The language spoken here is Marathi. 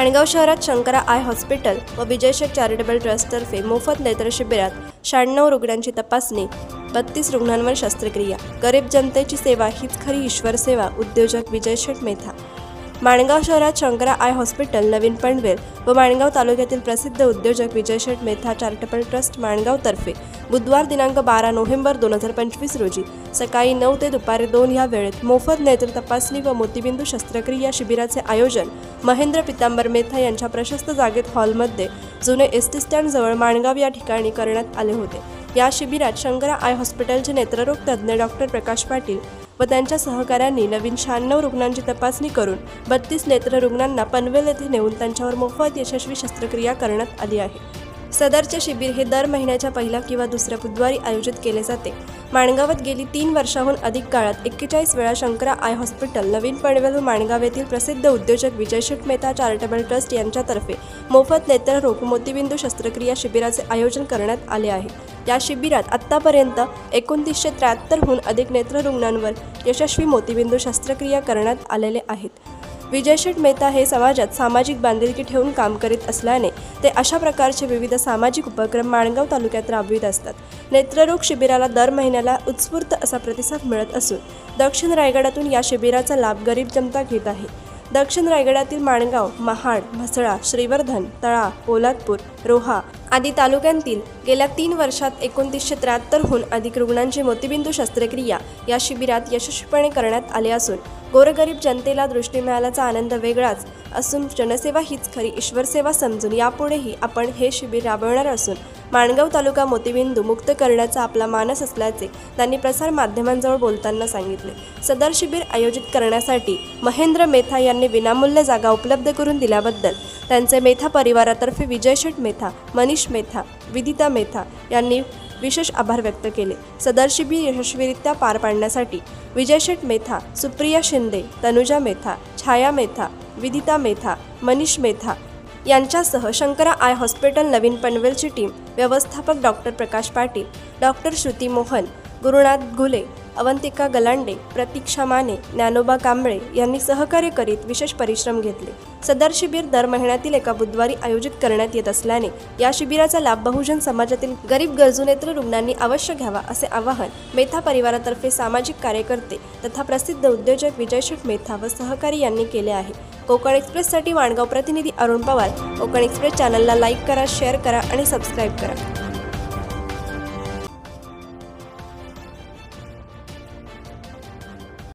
माणगाव शहरात शंकरा आय हॉस्पिटल व विजय शेठ चॅरिटेबल ट्रस्टतर्फे मोफत नेत्र शिबिरात 96 रुग्णांची तपासणी, 32 रुग्णांवर शस्त्रक्रिया। गरीब जनतेची सेवा हीच खरी ईश्वर सेवा। उद्योजक विजय शेठ मेथा। माणगाव शहरात शंकरा आय हॉस्पिटल, नवीन पनवेल व माणगाव तालुक्यातील प्रसिद्ध उद्योजक विजय शेठ मेथा चॅरिटेबल ट्रस्ट माणगाव तर्फे बुधवार दिनांक 12 नोव्हेंबर 2025 रोजी सकाळी 9 ते दुपारी 2 या वेळेत मोफत नेत्र तपासणी व मोतीबिंदू शस्त्रक्रिया शिबिराचे आयोजन महेंद्र पितांबर मेथा यांच्या प्रशस्त जागेत हॉलमध्ये जुने एसटी स्टँड जवळ माणगाव या ठिकाणी करण्यात आले होते। या शिबिरात शंकरा आय हॉस्पिटलचे नेत्ररोग तज्ज्ञ डॉक्टर प्रकाश पाटील व त्यांच्या सहकाऱ्यांनी नवीन 96 रुग्णांची तपासणी करून 32 नेत्र रुग्णांना पनवेल येथे नेऊन त्यांच्यावर मोफत यशस्वी शस्त्रक्रिया करण्यात आली आहे। सदरचे शिबिर हे दर महिन्याच्या पहिल्या किंवा दुसऱ्या बुधवारी आयोजित केले जाते। माणगावात गेली 3 वर्षांहून अधिक काळात 41 वेळा शंकरा आय हॉस्पिटल, नवीन पनवेल व माणगाव येथील प्रसिद्ध उद्योजक विजय शेठ मेथा चॅरिटेबल ट्रस्ट यांच्यातर्फे मोफत नेत्ररोग मोतीबिंदू शस्त्रक्रिया शिबिराचे आयोजन करण्यात आले आहे। या शिबिरात आतापर्यंत 2973हून अधिक नेत्र रुग्णांवर यशस्वी मोतीबिंदू शस्त्रक्रिया करण्यात आलेले आहेत। विजय शेठ मेथा हे समाजात सामाजिक बांधिलकी ठेवून काम करीत असल्याने ते अशा प्रकारचे विविध सामाजिक उपक्रम माणगाव तालुक्यात राबवित असतात। नेत्ररोग शिबिराला दर महिन्याला उत्स्फूर्त असा प्रतिसाद मिळत असून दक्षिण रायगडातून या शिबिराचा लाभ गरीब जनता घेत आहे। दक्षिण रायगडातील माणगाव, महाड, म्हसळा, श्रीवर्धन, तळा, पोलादपूर, रोहा आदी तालुक्यांतील गेल्या 3 वर्षात 2973हून अधिक रुग्णांची मोतीबिंदू शस्त्रक्रिया या शिबिरात यशस्वीपणे करण्यात आली असून गोरगरीब जनतेला दृष्टी मिळाल्याचा आनंद वेगळाच असून जनसेवा हीच खरी ईश्वरसेवा समजून यापुढेही आपण हे शिबिर राबवणार असून माणगाव तालुका मोतीबिंदू मुक्त करण्याचा आपला मानस असल्याचे त्यांनी प्रसार माध्यमांजवळ बोलताना सांगितले। सदर शिबिर आयोजित करण्यासाठी महेंद्र मेथा यांनी विनामूल्य जागा उपलब्ध करून दिल्याबद्दल त्यांचे मेथा परिवारातर्फे विजय शेठ मेथा, मनीष मेथा, विदिता मेथा यांनी विशेष आभार व्यक्त केले। सदर शिबिर यशस्वीरित्या पार पाडण्यासाठी विजय शेठ मेथा, सुप्रिया शिंदे, तनुजा मेथा, छाया मेथा, विदिता मेथा, मनीष मेथा यांच्यासह Shankara I hospital, Naveen पनवेलची team, व्यवस्थापक डॉक्टर प्रकाश पाटील, डॉक्टर श्रुती मोहन, गुरुनाथ घुले, अवंतिका गलांडे, प्रतीक्षा माने, ज्ञानोबा कांबळे यांनी सहकार्य करीत विशेष परिश्रम घेतले। सदर शिबिर दर महिन्यातील एका बुधवारी आयोजित करण्यात येत असल्याने या शिबिराचा लाभ बहुजन समाजातील गरीब गरजू नेत्र रुग्णांनी अवश्य घ्यावा असे आवाहन मेथा परिवारातर्फे सामाजिक कार्यकर्ते तथा प्रसिद्ध उद्योजक विजय शेठ मेथा व सहकारी यांनी केले आहे। कोकण एक्सप्रेससाठी माणगाव प्रतिनिधी अरुण पवार। कोकण एक्सप्रेस चॅनलला लाईक करा, शेअर करा आणि सबस्क्राईब करा।